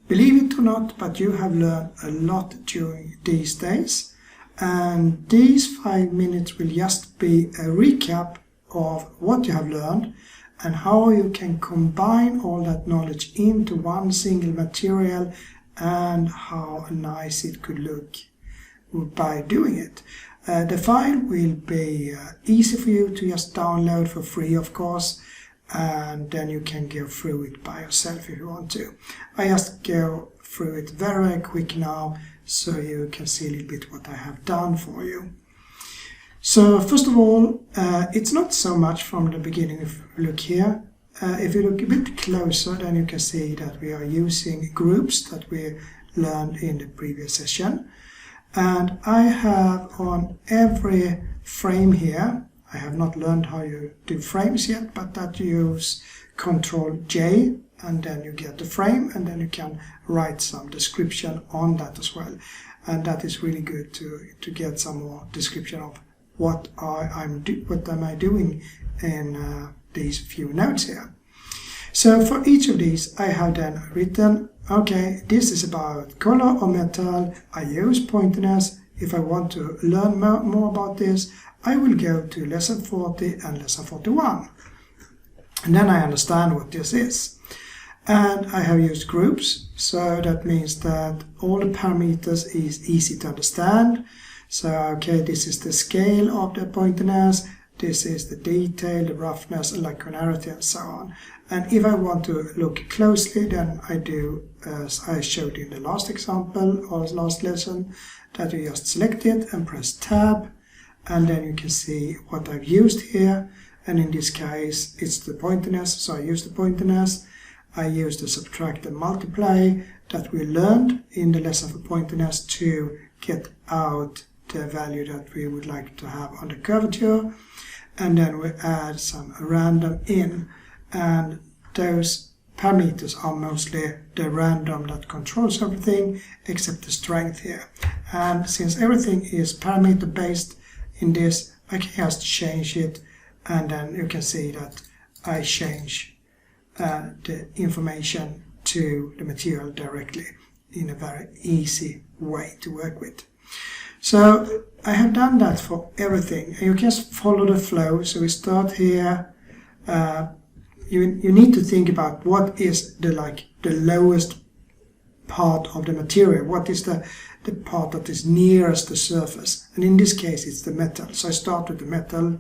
Believe it or not, but you have learned a lot during these days, and these 5 minutes will just be a recap of what you have learned and how you can combine all that knowledge into one single material and how nice it could look by doing it. The file will be easy for you to just download for free, of course, and then you can go through it by yourself if you want to. I just go through it very quick now so you can see a little bit what I have done for you. So first of all, it's not so much from the beginning. If you look here, if you look a bit closer, then you can see that we are using groups that we learned in the previous session. And I have on every frame here, I have not learned how you do frames yet, but that you use Ctrl J and then you get the frame, and then you can write some description on that as well. And that is really good to get some more description of what am I doing in these few notes here. So for each of these I have then written, okay, this is about color or metal. I use pointers. If I want to learn more about this, I will go to lesson 40 and lesson 41. And then I understand what this is. And I have used groups, so that means that all the parameters is easy to understand. So, okay, this is the scale of the pointedness, this is the detail, the roughness, lacunarity, and so on. And if I want to look closely, then I do as I showed in the last example or last lesson, that you just select it and press Tab, and then you can see what I've used here. And in this case, it's the pointedness, so I use the pointedness. I use the subtract and multiply that we learned in the lesson for pointedness to get out the value that we would like to have on the curvature, and then we add some random in, and those parameters are mostly the random that controls everything except the strength here. And since everything is parameter based in this, I can just change it, and then you can see that I change the information to the material directly in a very easy way to work with. So I have done that for everything, and you just follow the flow. So we start here. You need to think about what is the lowest part of the material. What is the part that is nearest the surface? And in this case, it's the metal. So I start with the metal,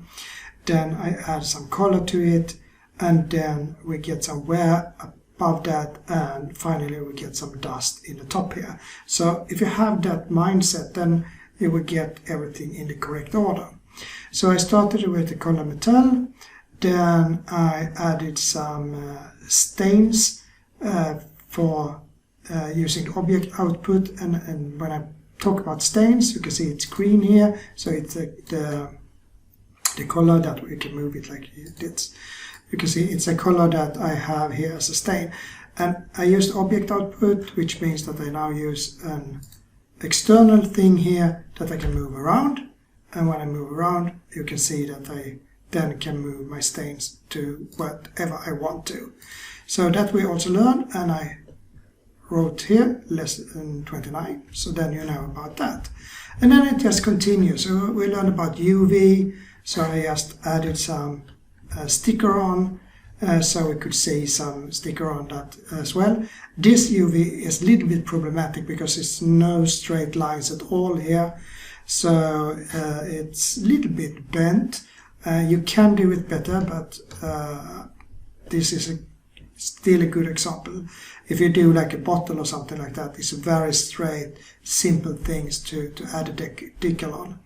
then I add some color to it, and then we get some wear above that, and finally we get some dust in the top here. So if you have that mindset, then you will get everything in the correct order. So I started with the color metal, then I added some stains for using the object output, and when I talk about stains, you can see it's green here, so it's the color that we can move it like this. You can see it's a color that I have here as a stain. And I used object output, which means that I now use an external thing here that I can move around. And when I move around, you can see that I then can move my stains to whatever I want to. So that we also learned, and I wrote here lesson 29, so then you know about that. And then it just continues. So we learned about UV, so I just added some sticker on, so we could see some sticker on that as well. This UV is a little bit problematic because it's no straight lines at all here, so it's a little bit bent. You can do it better, but this is still a good example. If you do like a bottle or something like that, it's very straight, simple things to add a decal on.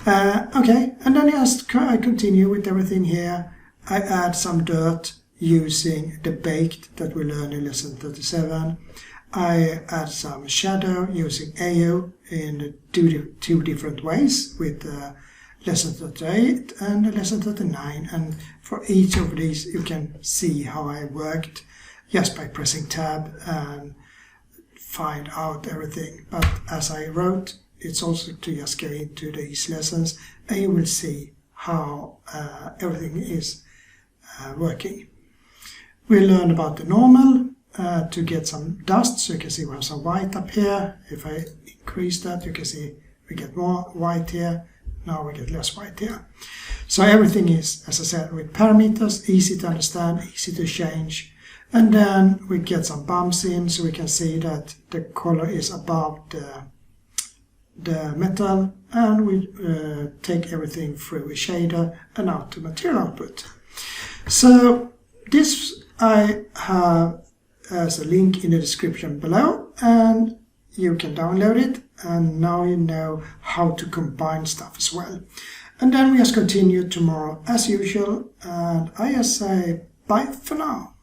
Okay, and then I continue with everything here. I add some dirt using the baked that we learned in lesson 37. I add some shadow using AO in two different ways with lesson 38 and lesson 39. And for each of these you can see how I worked just by pressing tab and find out everything. But as I wrote, it's also to just go into these lessons and you will see how everything is working. We learned about the normal, to get some dust. So you can see we have some white up here. If I increase that, you can see we get more white here. Now we get less white here. So everything is, as I said, with parameters, easy to understand, easy to change. And then we get some bumps in, so we can see that the color is above the metal, and we take everything through a shader and out to material output. So this I have as a link in the description below, and you can download it, and now you know how to combine stuff as well. And then we just continue tomorrow as usual, and I just say bye for now.